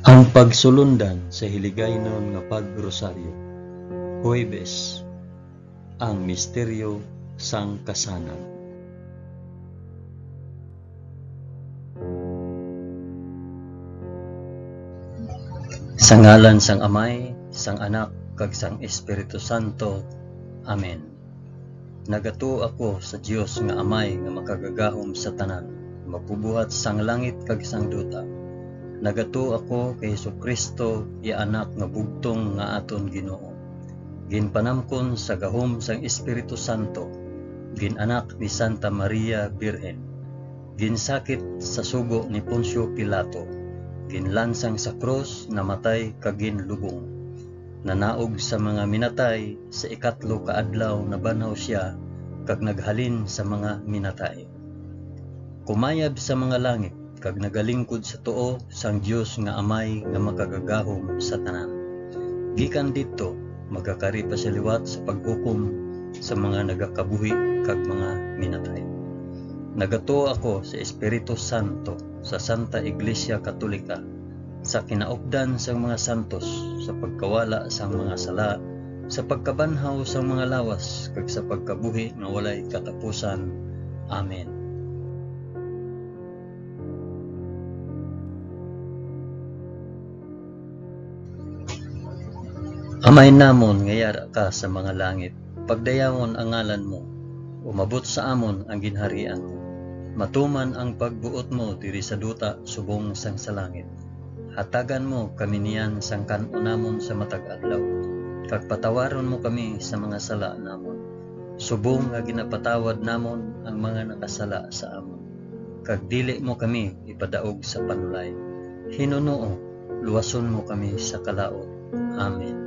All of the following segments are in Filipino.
Ang pagsulundan sa hiligaynon nga pagrosaryo. Huwebes, ang misteryo sang kasanag. Sa ngalan sang Amay, sang Anak, kag sang Espiritu Santo. Amen. Nagato ako sa Dios nga Amay nga makagagahom sa tanan, mapubuhat sang langit kag sang duta. Nagato ako kay Jesucristo, iya anak nga bugtong nga aton Ginoo. Ginpanamkon sa gahom sang Espiritu Santo, ginanak ni Santa Maria Birhen, ginsakit sa sugo ni Poncio Pilato, ginlansang sa krus, namatay kag ginlubong. Nanaog sa mga minatay, sa ikatlo ka adlaw nabanhaw siya kag naghalin sa mga minatay. Kumayab sa mga langit kag nagalingkod sa tuo sang Dios nga Amay nga makagagahom sa tanan. Gikan didto magakari pa sa liwat sa paghukom sa mga nagakabuhi kag mga minatay. Nagato ako sa Espiritu Santo, sa Santa Iglesia Katolika, sa kinaupdan sang mga santos, sa pagkawala sang mga sala, sa pagkabanhaw sang mga lawas kag sa pagkabuhi nga walay katapusan. Amen. Amay namon nga yara ka sa mga langit, pagdayawon ang ngalan mo, umabot sa amon ang ginharian mo. Matuman ang pagbuot mo diri sa duta subong sang sa langit. Hatagan mo kami niyan sang kanunamon sa matag adlaw, kag patawaron mo kami sa mga sala namon, subong nga ginapatawad namon ang mga nakasala sa amon. Kag dili mo kami ipadaog sa panulay. Hinunoo, luwason mo kami sa kalaot. Amen.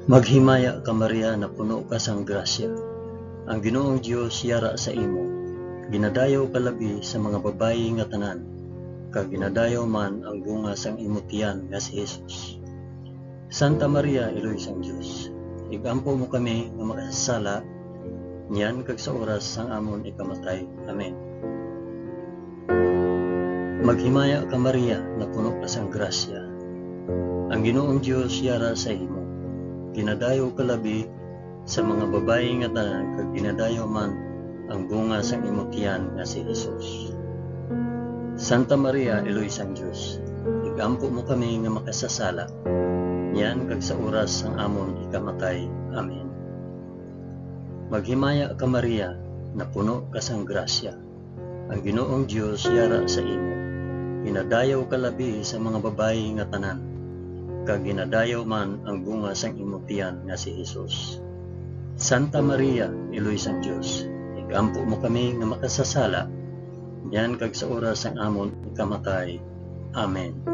Maghimaya ka Maria na puno ka sang grasya. Ang Ginoong Dios yara sa imo. Ginadayaw ka labi sa mga babayi nga tanan, kag ginadayaw man ang bunga sang imo tiyan nga si Jesus. Santa Maria, Iloy sang Dios, igampo mo kami nga makasasala, niyan kag sa oras sang amon ikamatay. Amen. Maghimaya ka Maria na puno ka sang grasya. Ang Ginoong Dios yara sa imo. Ginadayaw ka labi sa mga babayi nga tanan, kag ginadayaw man ang bunga sang imo tiyan nga si Jesus. Santa Maria, Iloy sang Dios, igampo mo kami nga makasasala, niyan kag sa oras sang amon ikamatay. Amen. Maghimaya ka Maria na puno ka sang grasya. Ang Ginoong Dios yara sa imo. Ginadayaw ka labi sa mga babayi nga tanan, kag ginadayaw man ang bunga sang imo tiyan nga si Jesus. Santa Maria, Iloy sang Dios, igampo mo kami nga makasasala, diyan kag sa oras sang amon ikamatay. Amen.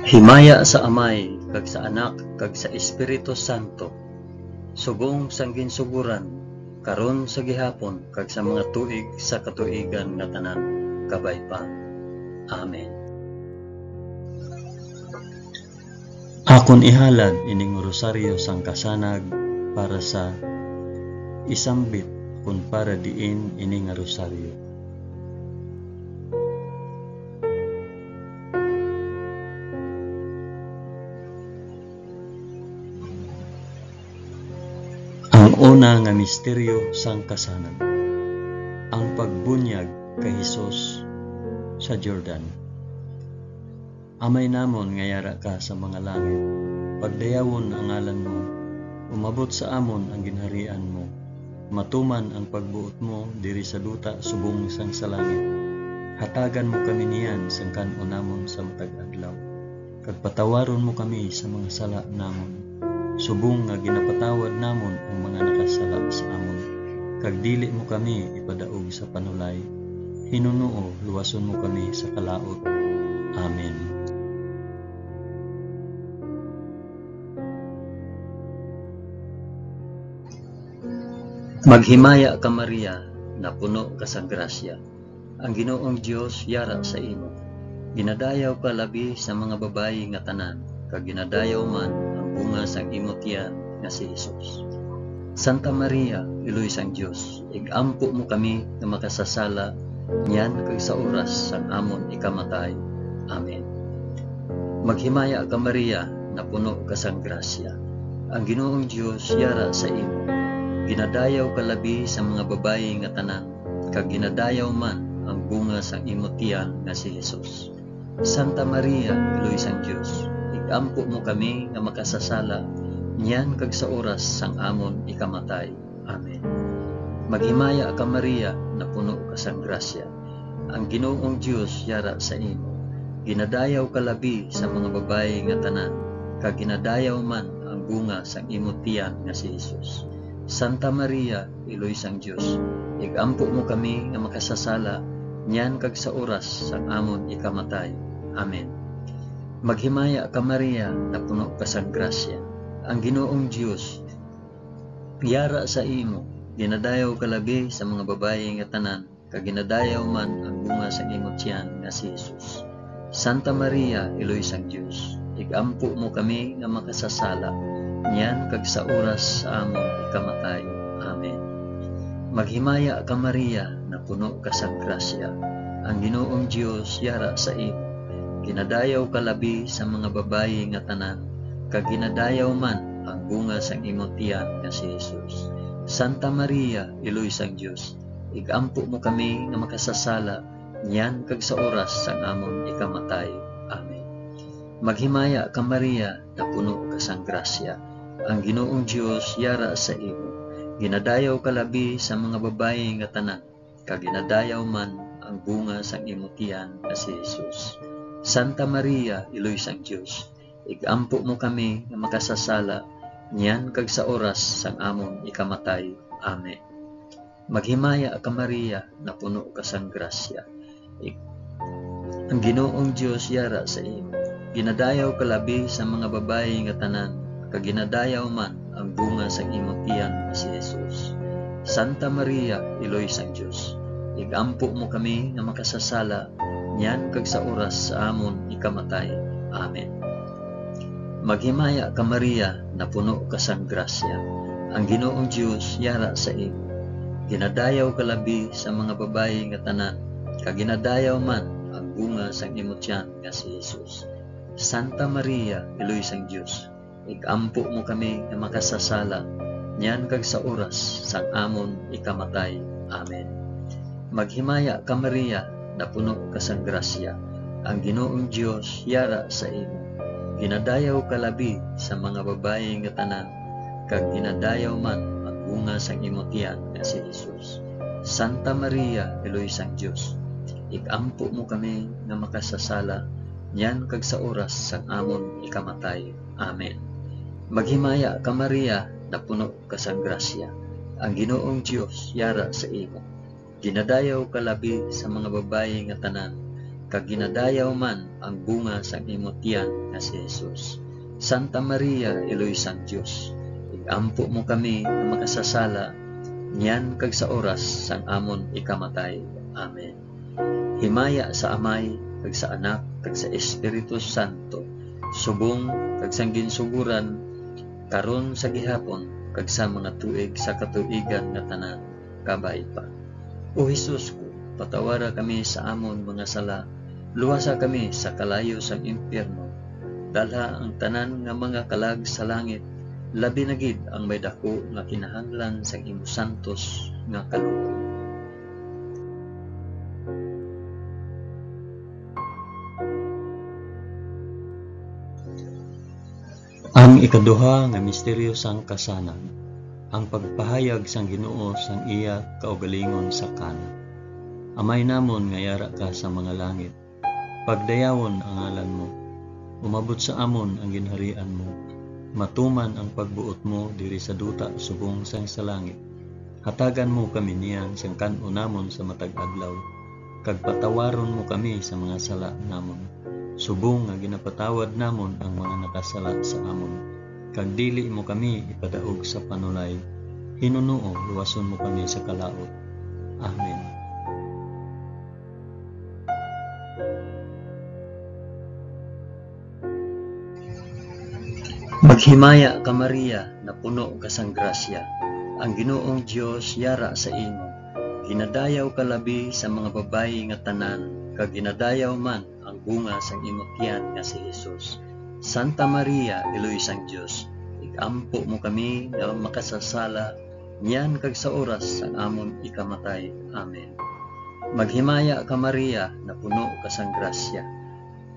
Himaya sa Amay, kag sa Anak, kag sa Espiritu Santo, subong sang ginsuguran, karon sa gihapon kag sa mga tuig sa katuigan nga tanan, kabay pa. Amen. Akon ihalad ining rosaryo sang kasanag para sa isambit kun para diin ining rosaryo. Ang una nga misteryo sang kasanag, ang pagbunyag kay Hesus sa Jordan. Amay namon nga yara ka sa mga langit, pagdayawon ang ngalan mo, umabot sa amon ang ginharian mo, matuman ang pagbuot mo diri sa duta subong sang sa langit. Hatagan mo kami niyan sang kanunamon sa matag adlaw, kag patawaron mo kami sa mga sala namon, subong nga ginapatawad namon ang mga nakasala sa amon, kag dili mo kami ipadaog sa panulay. Hinunoo, luwason mo kami sa kalaot. Amen. Maghimaya ka Maria na puno ka sa grasya. Ang Ginoong Dios yara sa imo. Ginadayaw ka labi sa mga babayi nga tanan, kag ginadayaw man ang bunga sang imo tiyan nga si Hesus. Santa Maria, Iloy sang Dios, igampo mo kami nga makasasala niyan kag sa oras sang amon ikamatay. Amen. Maghimaya ka Maria, na puno ka sang grasya. Ang Ginoong Dios yara sa imo. Ginadayaw ka labi sa mga babayi nga tanan, kag ginadayaw man ang bunga sang imo tiyan nga si Hesus. Santa Maria, Iloy sang Dios, igampo mo kami nga makasasala niyan kag sa oras sang amon ikamatay. Amen. Maghimaya ka Maria, na puno ka sang grasya. Ang Ginoong Dios yara sa imo. Ginadayaw ka labi sa mga babayi nga tanan, kag ginadayaw man ang bunga sang imo tiyan nga si Hesus. Santa Maria, Iloy sang Dios, igampo mo kami nga makasasala niyan kag sa oras sang amon ikamatay. Amen. Maghimaya ka Maria, na puno ka sang grasya. Ang Ginoong Dios yara sa imo. Ginadayaw ka labi sa mga babayi nga tanan, kag ginadayaw man ang bunga sang imo tiyan nga si Hesus. Santa Maria, Iloy sang Dios, igampo mo kami nga makasasala niyan kag sa oras sa amon ikamatay. Amen. Maghimaya ka Maria, na puno ka sang grasya. Ang Ginoong Dios yara sa imo. Ginadayaw ka labi sa mga babayi nga tanan, kag ginadayaw man ang bunga sang imo tiyan nga si Hesus. Santa Maria, Iloy sang Dios, igampo mo kami nga makasasala niyan kag sa oras sang amon ikamatay. Amen. Maghimaya ka Maria, na puno ka sang grasya. Ang Ginoong Dios yara sa imo. Ginadayaw ka labi sa mga babayi nga tanan, kag ginadayaw man ang bunga sang imo tiyan nga si Hesus. Santa Maria, Iloy sang Dios, igampo mo kami nga makasasala niyan kag sa oras sang amon ikamatay. Amen. Maghimaya ka Maria, na puno ka sang grasya. Ang Ginoong Dios yara sa imo. Ginadayaw ka labi sa mga babayi nga tanan, kag ginadayaw man ang bunga sang imo tiyan nga si Hesus. Santa Maria, Iloy sang Dios, igampo mo kami nga makasasala niyan kag sa oras sa amon ikamatay. Amen. Maghimaya ka Maria, na puno ka sang grasya. Ang Ginoong Dios yara sa imo. Ginadayaw ka labi sa mga babayi nga tanan, kag ginadayaw man ang bunga sang imo tiyan nga si Hesus. Santa Maria, Iloy sang Dios, igampo mo kami nga makasasala niyan kag sa oras sang amon ikamatay. Amen. Maghimaya ka Maria, na puno ka sang grasya. Ang Ginoong Dios yara sa imo. Ginadayaw ka labi sa mga babayi nga tanan, kag ginadayaw man ang bunga sang imo tiyan nga si Hesus. Santa Maria, Iloy sang Dios, igampo mo kami nga makasasala niyan kag sa oras sang amon ikamatay. Amen. Maghimaya ka Maria, na puno ka sang grasya. Ang Ginoong Dios yara sa imo. Ginadayaw ka labi sa mga babayi nga tanan, kag ginadayaw man ang bunga sang imo tiyan nga si Hesus. Santa Maria, Iloy sang Dios, igampo mo kami nga makasasala niyan kag sa oras sang amon ikamatay. Amen. Himaya sa Amay, kag sa Anak, kag sa Espiritu Santo, subong kag sang ginsuguran karon sa gihapon kag sa mga tuig sa katuigan nga tanan kabay pa. O Hesus ko, patawara kami sa amon mga sala, luwasa kami sa kalayo sang impyerno, dalha ang tanan nga mga kalag sa langit, labi na gid ang may dako nga kinahanglan sa imo santos nga kaloob. Ang ikaduha nga misteryo sang kasanan, ang pagpahayag sang Ginoo sang iya kaugalingon sa Kana. Amay namon nga yara ka sa mga langit, pagdayawon ang ngalan mo, umabot sa amon ang ginharian mo, matuman ang pagbuot mo diri sa duta subong sang sa langit. Hatagan mo kami niyan sang kan-o namon sa matag adlaw, kag patawaron mo kami sa mga sala namon, subong nga ginapatawad namon ang mga nakasala sa amon. Kag dili mo kami ipadaog sa panulay, hinunuo luwason mo kami sa kalaot. Amen. Maghimaya ka Maria, na puno ka sang grasya. Ang Ginoong Dios yara sa imo. Ginadayaw ka labi sa mga babayi nga tanan, kag ginadayaw man ang bunga sang imong tiyan nga si Jesus. Santa Maria, Iloy sang Dios, igampo mo kami nga makasasala, niyan kag sa oras sang amon ikamatay. Amen. Maghimaya ka Maria, na puno ka sang grasya.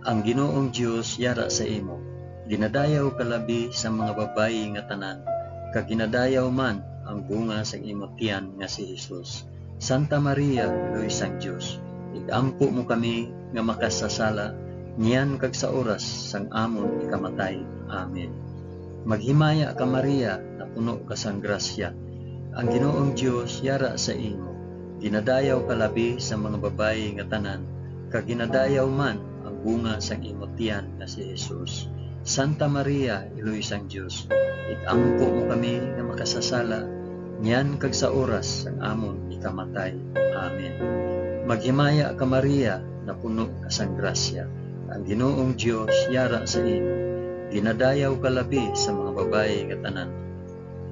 Ang Ginoong Dios yara sa imo. Ginadayaw ka labi sa mga babayi nga tanan, kag ginadayaw man ang bunga sang imong tiyan nga si Jesus. Santa Maria, Iloy sang Dios, igampo mo kami nga makasasala, niyan kag sa oras sang amon ikamatay. Amen. Maghimaya ka Maria, na puno ka sang grasya. Ang Ginoong Dios yara sa imo. Ginadayaw ka labi sa mga babayi nga tanan, kag ginadayaw man ang bunga sang imong tiyan nga si Jesus. Santa Maria, Iloy sang Dios, igampo mo kami nga makasasala, niyan kag sa oras sang amon ikamatay. Amen. Maghimaya ka Maria, na puno ka sang grasya. Ang Ginoong Dios yara sa imo. Ginadayaw ka labi sa mga babayi nga tanan,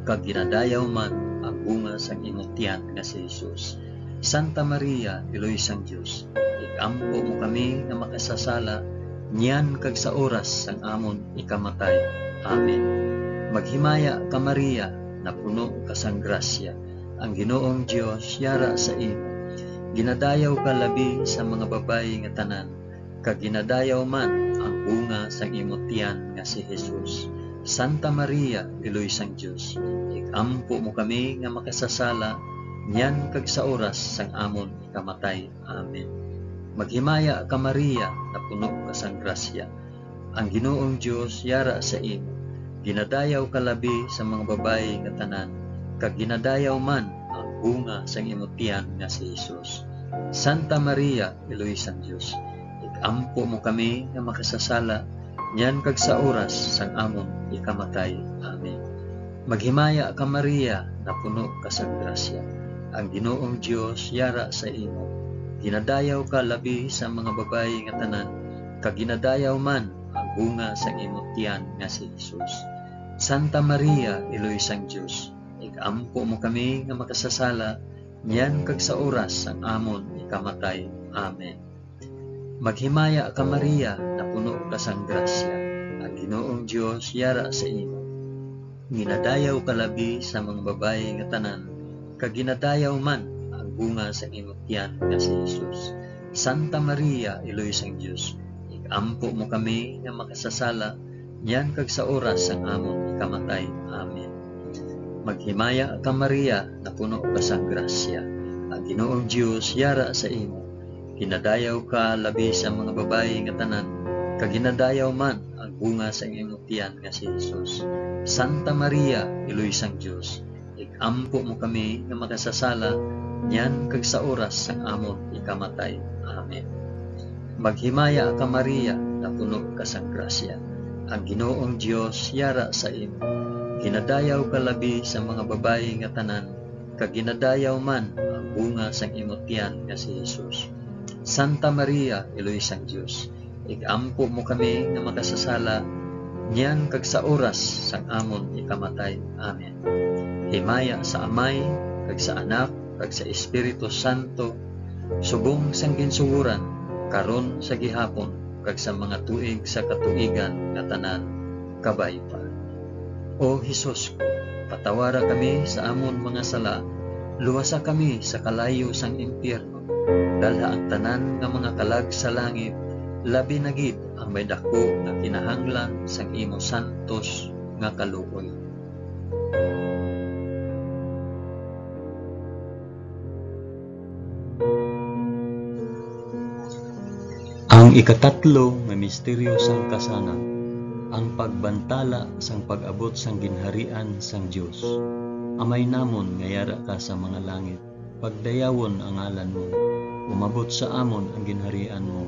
kag ginadayaw man ang bunga sang imong tiyan nga si Jesus. Santa Maria, Iloy sang Dios, igampo mo kami nga makasasala, niyan kag sa oras sang amon ikamatay. Amen. Maghimaya ka Maria, na puno ka sang grasya. Ang Ginoong Dios yara sa imo. Ginadayaw ka labi sa mga babayi nga tanan, kag ginadayaw man ang bunga sang imong tiyan nga si Jesus. Santa Maria, Iloy sang Dios, igampo mo kami nga makasasala, niyan kag sa oras sang amon ikamatay. Amen. Maghimaya ka Maria, na puno ka sang grasya. Ang Ginoong Dios yara sa imo. Ginadayaw ka labi sa mga babayi nga tanan, kag ginadayaw man ang bunga sang imong tiyan nga si Jesus. Santa Maria, Iloy sang Dios, igampo mo kami nga makasasala, niyan kag sa oras sang amon ikamatay. Amen. Maghimaya ka Maria, na puno ka sang grasya. Ang Ginoong Dios yara sa imo. Ginadayaw ka labi sa mga babayi nga tanan, kag ginadayaw man ang bunga sang imong tiyan nga si Jesus. Santa Maria, Iloy sang Dios, igampo mo kami nga makasasala, niyan kag sa oras sang amon ikamatay. Amen. Maghimaya ka Maria, na puno ka sang grasya. Ang Ginoong Dios yara sa imo. Ginadayaw ka labi sa mga babayi nga tanan, kag ginadayaw man bunga sa imong tiyan nga si Jesus. Santa Maria, Iloy sang Dios, igampo mo kami nga makasasala, niyan kag sa oras sang amon ikamatay. Amen. Maghimaya ka Maria, na puno ka sang grasya. Ang Ginoong Dios yara sa imo. Ginadayaw ka labi sa mga babayi nga tanan, kag ginadayaw man ang bunga sa imong tiyan nga si Jesus. Santa Maria, Iloy sang Dios, igampo mo kami nga makasasala, niyan kag sa oras sang amon ikamatay. Amen. Maghimaya ka Maria, na puno ka sang grasya. Ang Ginoong Dios yara sa imo. Ginadayaw ka labi sa mga babayi nga tanan, kag ginadayaw man ang bunga sang imong tiyan nga si Jesus. Santa Maria, Iloy sang Dios, igampo mo kami nga makasasala, niyan kag sa oras sang amon ikamatay. Amen. Himaya sa Amay, kag sa Anak, kag sa Espiritu Santo, subong sang ginsuguran, karon sa gihapon, kag sa mga tuig sa katuigan nga tanan, kabay pa. O Hesus ko, patawara kami sa amon mga sala, luwasa kami sa kalayo sang impyerno, dalha ang tanan nga mga kalag sa langit, labi na gid ang may dako nga kinahanglan sang imo santos nga kaluoy. Ang ikatatlo nga misteryo sang kasanan, ang pagbantala sang pag-abot sang ginharian sang Dios. Amay namon nga yara ka sa mga langit, pagdayawon ang ngalan mo, umabot sa amon ang ginharian mo,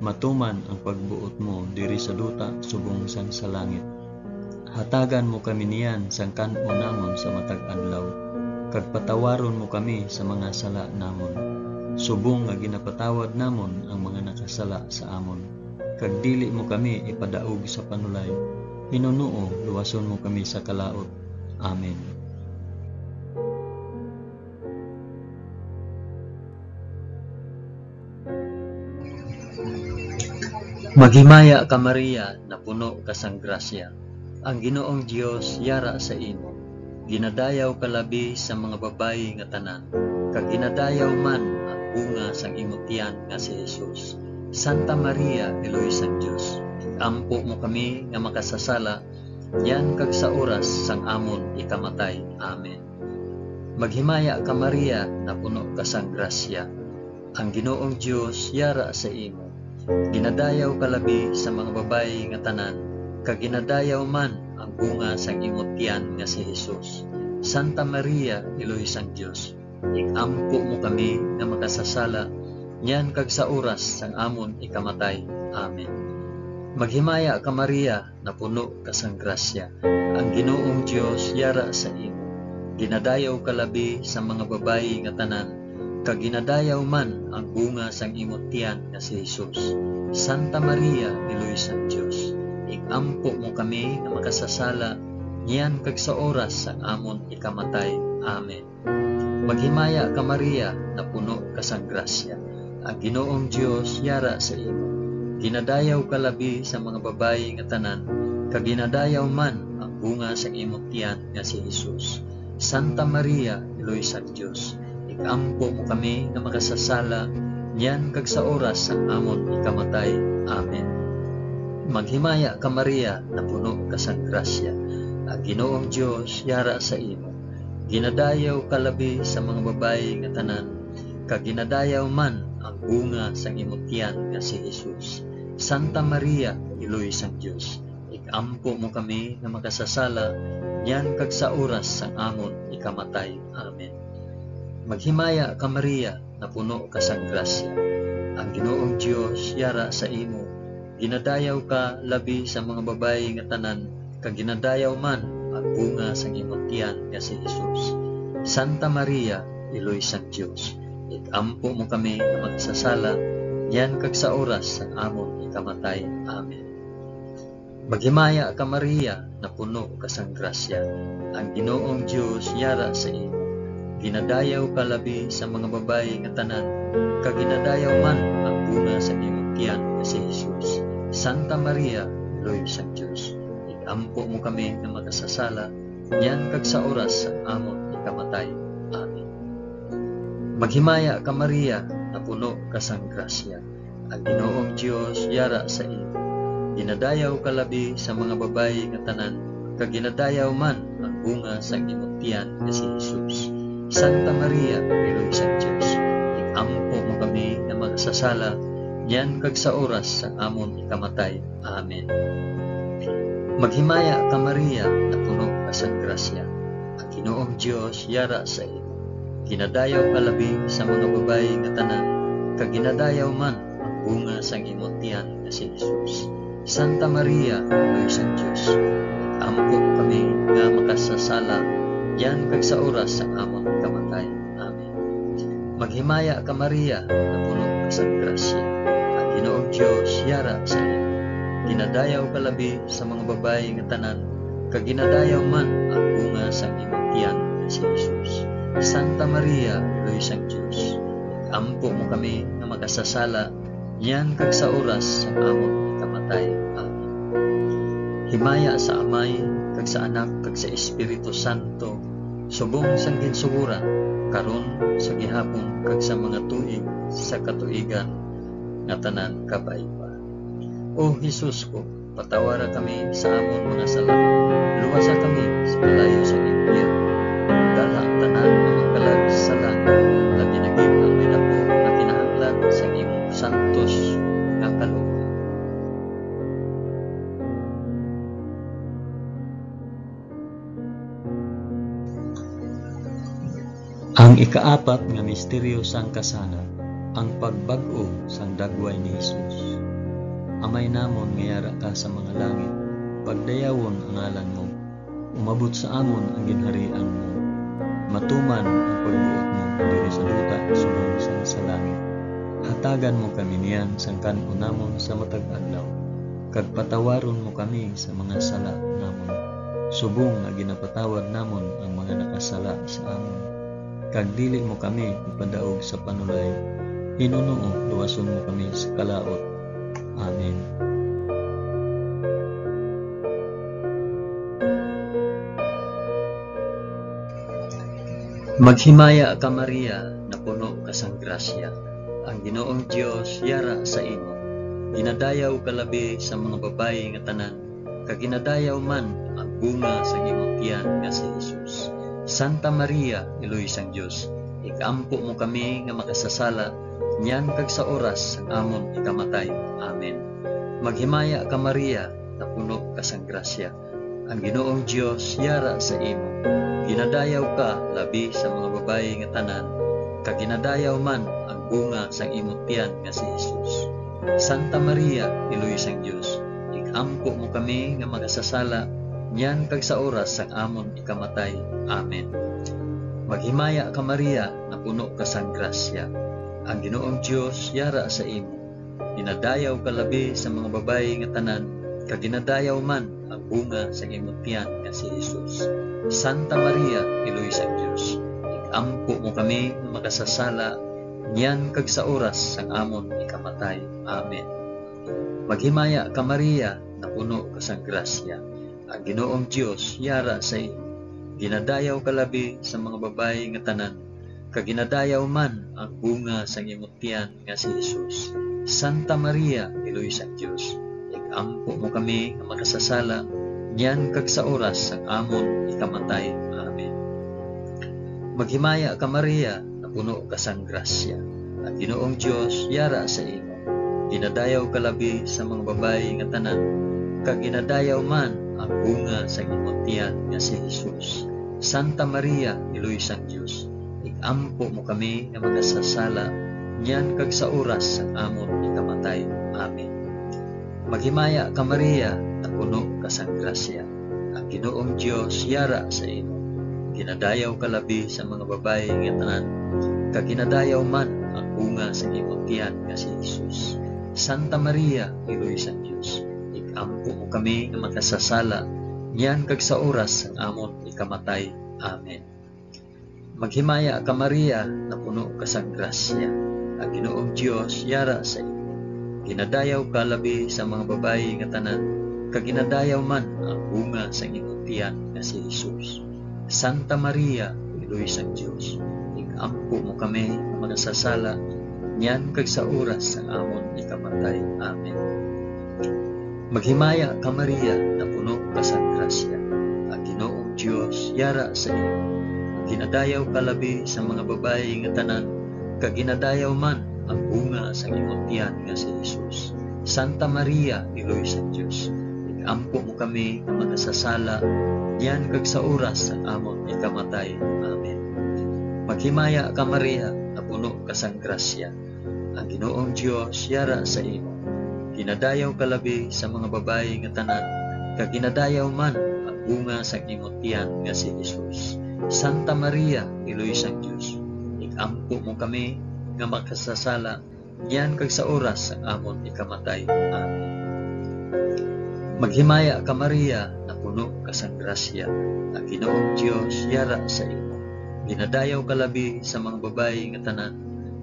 matuman ang pagbuot mo diri sa duta subong sang sa langit. Hatagan mo kami niyan sang kan-o namon sa matag adlaw, kag patawaron mo kami sa mga sala namon. Subong nga ginapatawad namon ang mga nakasala sa amon, kag dili mo kami ipadaog sa panulay, Pinunuo, luwason mo kami sa kalaot. Amen. Maghimaya ka Maria, na puno ka sang grasya. Ang Ginoong Dios yara sa imo. Ginadayaw ka labi sa mga babayi nga tanan, kag ginadayaw man ang bunga sang imong tiyan nga si Jesus. Santa Maria, Eloy sang Dios, ampo mo kami nga makasasala, yan kag sa oras sang amon ikamatay. Amen. Maghimaya ka Maria, na puno ka sang grasya. Ang Ginoong Dios yara sa imo. Ginadayaw ka labi sa mga babayi nga tanan, kag ginadayaw man ang bunga sang imong tiyan nga si Jesus. Santa Maria, Eloy sang Dios, ikampo mo kami nga makasasala, yan kag sa oras sang amon ikamatay. Amen. Maghimaya ka Maria, na puno ka sang grasya. Ang Ginoong Dios yara sa imo. Ginadayaw ka labi sa mga babayi nga tanan, kag ginadayaw man ang bunga sang imong tiyan nga si Jesus. Santa Maria, Eloy sang Dios, ikampo mo kami nga makasasala, yan kag sa oras sang amon ikamatay. Amen. Maghimaya ka Maria, na puno ka sang grasya. Ang Ginoong Dios yara sa imo. Ginadayaw ka labi sa mga babayi nga tanan, kag ginadayaw man ang bunga sang imong tiyan nga si Jesus. Santa Maria, Eloy sang Dios, ikampo mo kami nga makasasala, yan kag sa oras sang amon ikamatay. Amen. Maghimaya ka Maria, na puno ka sang grasya. Ang Ginoong Dios yara sa imo. Ginadayaw ka labi sa mga babayi nga tanan, kag ginadayaw man ang bunga sang imong tiyan nga si Jesus. Santa Maria, Eloy sang Dios, ikampo mo kami nga makasasala, yan kag sa oras sang amon ikamatay. Amen. Maghimaya ka Maria, na puno ka sang grasya. Ang Ginoong Dios yara sa imo. Ginadayaw ka labi sa mga babayi nga tanan, kag ginadayaw man ang bunga sang imong tiyan nga si Jesus. Santa Maria, Eloy sang Dios, ikampo mo kami nga magsasala, yan kag sa oras sang amon ikamatay. Amen. Maghimaya ka Maria, na puno ka sang grasya. Ang Ginoong Dios yara sa imo. Ginadayaw ka labi sa mga babayi nga tanan, kag ginadayaw man ang bunga sa imong tiyan nga si Jesus. Santa Maria, Eloy sang Dios, ikampo mo kami nga makasasala, yan kag sa oras sang amon ikamatay. Amen. Maghimaya ka Maria, na puno ka sang grasya. Ang Ginoong Dios yara sa imo. Ginadayaw ka labi sa mga babayi nga tanan, kag ginadayaw man ang bunga sa imong tiyan nga si Jesus. Santa Maria, Eloy sang Dios, ikampo mo kami nga magsasala, yan kag sa oras sang amon ikamatay. Amen. Maghimaya ka Maria, na puno ka sang grasya. Ang Ginoong Dios yara sa imo. Ginadayaw ka labi sa mga babayi nga tanan, kag ginadayaw man ang bunga sang imong tiyan nga si Jesus. Santa Maria, Eloy sang Dios, ikampo mo kami nga makasasala, yan kag sa oras sang amon ikamatay. Amen. Maghimaya ka Maria, na puno ka sang grasya. Ang Ginoong Dios yara sa imo. Ginadayaw ka labi sa mga babayi nga tanan, kag ginadayaw man ang bunga sang imong tiyan nga si Jesus. Santa Maria, Eloy sang Dios, ikampo mo kami nga makasasala, yan kag sa oras sang amon ikamatay. Amen. Himaya sa Amay, kag sa Anak, kag sa Espiritu Santo, subong sang ginsuguran, karon sa gihapon, kag sa mga tuig sa katuigan nga tanan kabay-ba. O Jesus ko, patawara kami sa amon mga sala, luwasa kami sa kalayo sa impyerno, dala ang tanan nga magkalag sa langit, labi na gid ang may dako na kinahanglan sa imong santos nga kalooban. Ang ikaapat nga misteryo sang kasala, ang pagbag-o sang dagway ni Jesus. Amay namon nga yara ka sa mga langit, pagdayawon ang ngalan mo, umabot sa amon ang ginharian mo, matuman ang pagbuot mo diri sa duta subong sang sa langit. Hatagan mo kami niyan sang kan-o namon sa matag adlaw, kag patawaron mo kami sa mga sala namon, subong nga ginapatawad namon ang mga nakasala sa amon. Kag dili mo kami ipadaog sa panulay, Hinunoo, luwason mo kami sa kalaot. Amen. Maghimaya ka Maria, na puno ka sang grasya. Ang Ginoong Dios yara sa imo. Ginadayaw ka labi sa mga babayi nga tanan, kag ginadayaw man ang bunga sa imong tiyan nga si Jesus. Santa Maria, Iloy sang Dios, ikampo mo kami nga makasasala, niyan kag sa oras sang amon ikamatay. Amen. Maghimaya ka Maria, na puno ka sang grasya. Ang Ginoong Dios yara sa imo. Ginadayaw ka labi sa mga babayi nga tanan, kag ginadayaw man ang bunga sang imong tiyan nga si Jesus. Santa Maria, Iloy sang Dios, ikampo mo kami nga makasasala, niyan kag sa oras sang amon ikamatay. Amen. Maghimaya ka Maria, na puno ka sang grasya. Ang Ginoong Dios yara sa imo. Ginadayaw ka labi sa mga babayi nga tanan, kag ginadayaw man ang bunga sang imong tiyan nga si Jesus. Santa Maria, Iloy sang Dios, ikampo mo kami nga makasasala, niyan kag sa oras sang amon ikamatay. Amen. Maghimaya ka Maria, na puno ka sang grasya. Ang Ginoong Dios yara sa imo. Ginadayaw ka labi sa mga babayi nga tanan, kag ginadayaw man ang bunga sang imong tiyan nga si Jesus. Santa Maria, Iloy sang Dios, ikampo mo kami nga makasasala, niyan kag sa oras sang amon ikamatay. Amen. Maghimaya ka Maria, na puno ka sang grasya. Ang Ginoong Dios yara sa imo. Ginadayaw ka labi sa mga babayi nga tanan, kag ginadayaw man ang bunga sang imong tiyan nga si Jesus. Santa Maria, Iloy sang Dios, ikampo mo kami nga makasasala, niyan kag sa oras sang amon ikamatay. Amen. Maghimaya ka Maria, na puno ka sang grasya. Ang Ginoong Dios yara sa imo. Ginadayaw ka labi sa mga babayi nga tanan, kag ginadayaw man ang bunga sa imong tiyan nga si Jesus. Santa Maria, Iloy sang Dios, ikampo mo kami nga makasasala, niyan kag sa oras sang amon ikamatay. Amen. Maghimaya ka Maria, na puno ka sang grasya. Ang Ginoong Dios yara sa imo. Ginadayaw ka labi sa mga babayi nga tanan, kag ginadayaw man ang bunga sa imong tiyan nga si Jesus. Santa Maria, Iloy sang Dios, ikampo mo kami nga makasasala, niyan kag sa oras sang amon ikamatay. Amen. Maghimaya ka Maria, na puno ka sang grasya. Ang Ginoong Dios yara sa imo. Ginadayaw ka labi sa mga babayi nga tanan, kag ginadayaw man ang bunga sa imong tiyan nga si Jesus. Santa Maria, Iloy sang Dios, ikampo mo kami nga makasasala, niyan kag sa oras sang amon ikamatay. Amen. Maghimaya ka Maria, na puno ka sang grasya. Ang Ginoong Dios yara sa imo. Ginadayaw ka labi sa mga babayi nga tanan, kag ginadayaw man ang bunga sa imong tiyan nga si Jesus. Santa Maria, Iloy sang Dios, ikampo mo kami nga makasasala, niyan kag sa oras sang amon ikamatay. Amen. Maghimaya ka Maria, na puno ka sang grasya. Ang Ginoong Dios yara sa imo. Ginadayaw ka labi sa mga babayi nga tanan,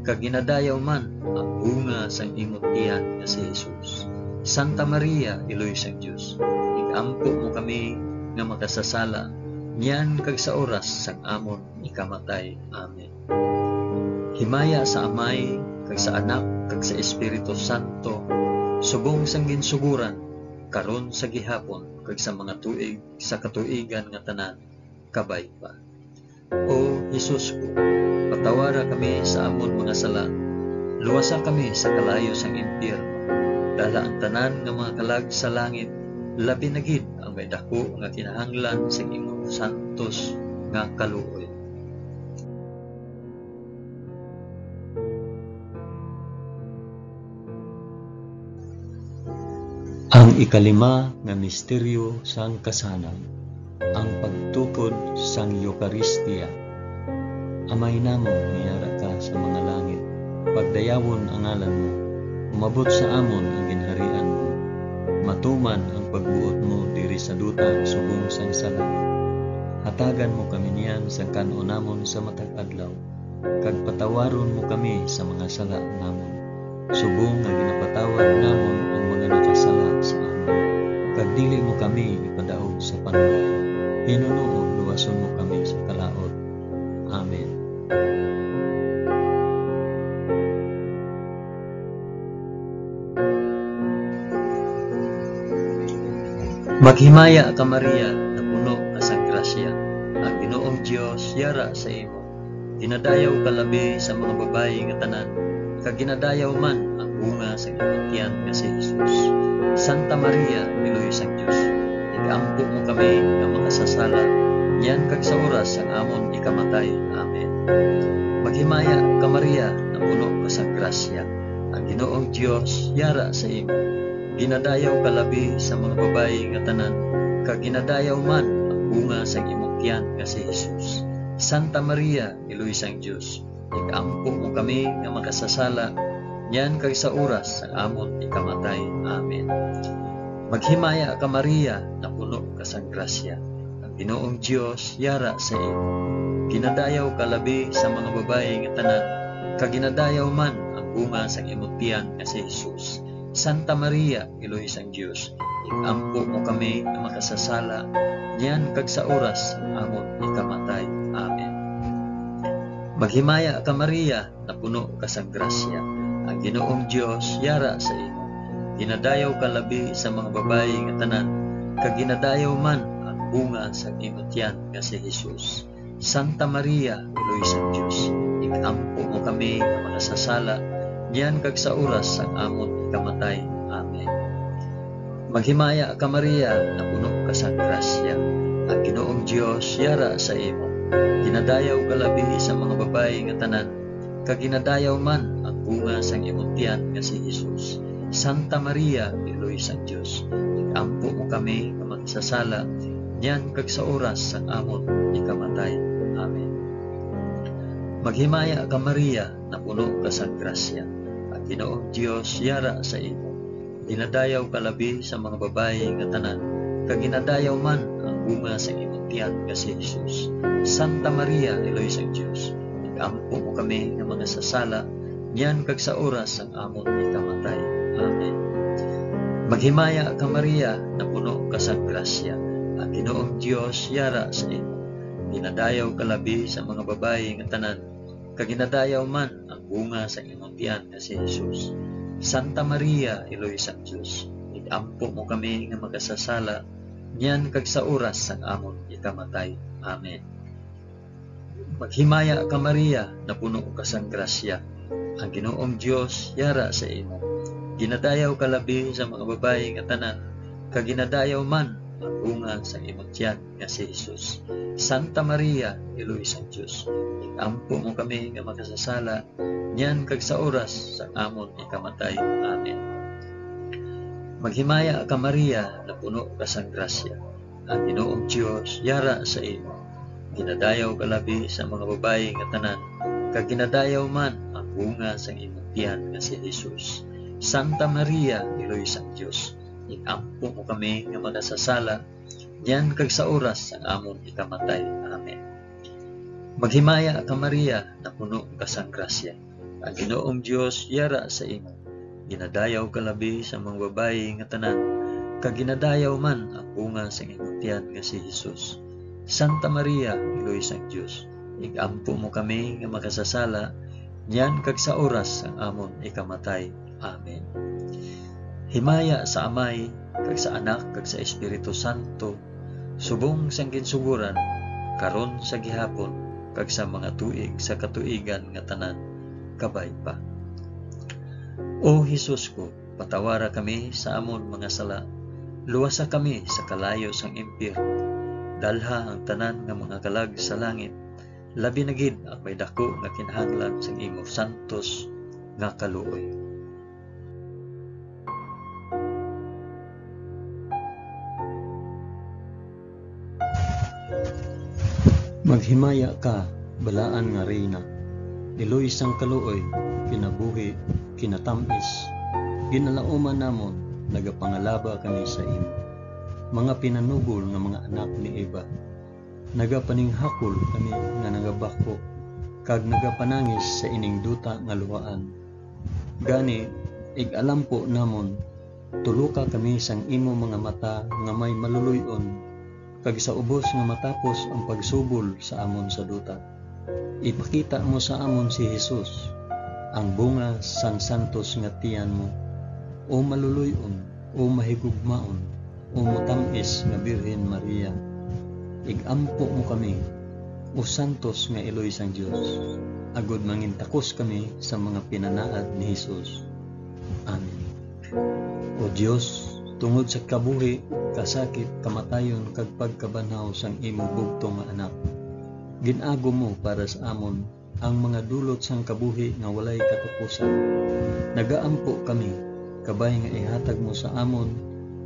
kag ginadayaw man ang bunga sang imong tiyan nga si Jesus. Santa Maria, Iloy sang Dios, ikampo mo kami nga makasasala, niyan kag sa oras sang amon ikamatay. Amen. Himaya sa Amay, kag sa Anak, kag sa Espiritu Santo, subong sang ginsuguran, karon sa gihapon, kag sa mga tuig sa katuigan nga tanan, kabay pa. O Jesus ko, patawara kami sa amon mga sala, luwasa kami sa kalayo sang impyerno, dala ang tanan nga mga kalag sa langit, labi na gid ang may dako nga kinahanglan sa imong santos nga kaluoy. Ang ikalima nga misteryo sang kasanan, ang pagtukod sang Eucharistia. Amay namon, niyara ka sa mga langit, pagdayawon ang ngalan mo, umabot sa amon ang ginharian mo, matuman ang pagbuot mo diri sa duta subong sang sala. Hatagan mo kami niyan sa kanon namon sa matag adlaw, kag patawaron mo kami sa mga sala namon, subong nga ginapatawad namon ang mga nakasala sa amon. Kag dili mo kami ipadaog sa panulay, hinuno luwason mo kami sa kalaot. Amen. Maghimaya ka Maria, na puno ka sa grasya, ang Ginoong Dios yara sa imo. Dinadayaw ka labi sa mga babayi nga tanan, kag ginadayaw man ang bunga sa imong tiyan nga si Jesus. Santa Maria, Piloy sang Dios, igampo mo kami nga makasasala, yan kag sa oras ang amon ikamatay. Amen. Maghimaya ka Maria, na puno ka sa grasya, ang Ginoong Dios yara sa imo. Ginadayaw ka labi sa mga babayi nga tanan, kag ginadayaw man ang bunga sa imong tiyan nga si Jesus. Santa Maria, Piloy sang Dios, igampo mo kami nga makasasala, yan kag sa oras ang amon ikamatay. Amen. Maghimaya ka Maria, na puno ka sa grasya, ang Ginoong Dios yara sa imo. Ginadayaw ka labi sa mga babayi nga tanan, kag ginadayaw man ang bunga sa imong tiyan nga si Jesus. Santa Maria, Piloy sang Dios, igampo mo kami nga makasasala, yan kag sa oras ang amon ikamatay. Amen. Maghimaya ka Maria, na puno ka sa grasya, ang Ginoong Dios yara sa imo. Ginadayaw ka labi sa mga babayi nga tanan, kag ginadayaw man ang bunga sa imong tiyan nga si Jesus. Santa Maria, Piloy sang Dios, igampo mo kami nga makasasala, yan kag sa oras ang amon ikamatay. Amen. Maghimaya ka Maria, na puno ka sa grasya, ang Ginoong Dios yara sa imo. Ginadayaw ka labi sa mga babayi nga tanan, kag ginadayaw man ang bunga sa imong tiyan nga si Jesus. Santa Maria, Piloy sang Dios, igampo mo kami nga makasasala, yan kag sa oras ang amon ikamatay. Amen. Maghimaya ka Maria, na puno ka sa grasya, ang Ginoong Dios yara sa imo. Dinadayaw ka labi sa mga babayi nga tanan, kag ginadayaw man ang bunga sa imong tiyan nga si Jesus. Santa Maria, Piloy sang Dios, igampo mo kami nga mga sasala, yan kag sa oras ang amon ikamatay. Amen. Maghimaya ka Maria, na puno ka sa grasya, ang Ginoong Dios yara sa imo. Dinadayaw ka labi sa mga babayi nga tanan, kag ginadayaw man ang bunga sa imong tiyan nga si Jesus. Santa Maria, Piloy sang Dios, igampo mo kami nga makasasala, yan kag sa oras ang amon ikamatay. Amen. Maghimaya ka Maria, na puno ka sa grasya, ang Ginoong Dios yara sa imo. Ginadayaw ka labi sa mga babayi nga tanan, kag ginadayaw man ang bunga sa imong tiyan nga si Jesus. Santa Maria, Piloy sang Dios, igampo mo kami nga makasasala, yan kag sa oras sa amon ikamatay. Amen. Maghimaya ka Maria, na puno ka sa grasya, ang Ginoong Dios yara sa imo. Ginadayaw ka labi sa mga babayi nga tanan, kag ginadayaw man ang bunga sa imong tiyan nga si Jesus. Santa Maria, Piloy sang Dios, igampo mo kami nga makasasala, yan kag sa oras ang amon ikamatay. Amen. Maghimaya ka Maria, na puno ka sa grasya, ang Ginoong Dios yara sa imo. Ginadayaw ka labi sa mga babayi nga tanan, kag ginadayaw man ang bunga sa imong tiyan nga si Jesus. Santa Maria, Piloy sang Dios, igampo mo kami nga makasasala, yan kag sa oras ang amon ikamatay. Amen. Himaya sa Amay, kag sa Anak, kag sa Espiritu Santo, subong sang ginsuguran, karon sa gihapon, kag sa mga tuig sa katuigan nga tanan, kabay pa. O Hesus ko, patawara kami sa amon mga sala, luwasa kami sa kalayo sang impyerno, dalha ang tanan nga mga kalag sa langit, labi na gid ang may dako nga kinahanglan sang imo santos nga kaluoy. Maghimaya ka, balaan nga reyna, iloy sang kaluoy, kinabuhi, kinatamis, ginalauman namon, nagapangalaba kami sa imo. Mga pinanubol nga mga anak ni Eva, nagapaninghakol kami nga nagabako, kag nagapanangis sa ining duta nga luwaan. Gani, ig-alam po namon, tuluka kami sang imo mga mata nga may maluluyon, kag sa ubos nga matapos ang pagsubol sa amon sa duta. Ipakita mo sa amon si Jesus, ang bunga sang santos nga tiyan mo, o maluluyon, o mahigugmaon, o mutamis nga Birhen Maria. Igampo mo kami, o santos nga Eloy sang Dios, agud mangintakos kami sa mga pinanaad ni Jesus. Amen. O Dios, tungod sa kabuhi, kasakit, kamatayon, kag pagkabanhaw sang imo bugto nga anak, ginago mo para sa amon ang mga dulot sang kabuhi nga walay katapusan. Nagaampo kami, kabay nga ihatag mo sa amon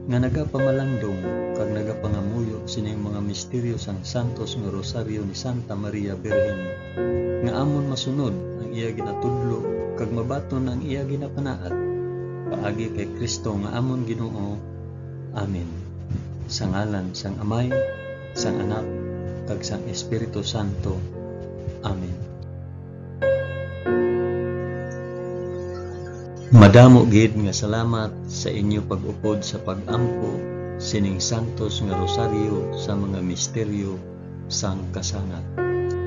nga nagapamalandong kag nagapangamuyo sining mga misteryo sang santos nga rosaryo ni Santa Maria Birhen, nga amon masunod ang iya ginatudlo kag mabaton ang iya ginapanaad. Paagi kay Kristo nga amon Ginoo. Amen. Sa ngalan sang Amay, sang Anak, kag sang Espiritu Santo. Amen. Madamo gid nga salamat sa inyo pag-upod sa pag-ampo sining santos nga rosaryo sa mga misteryo sang kasangat.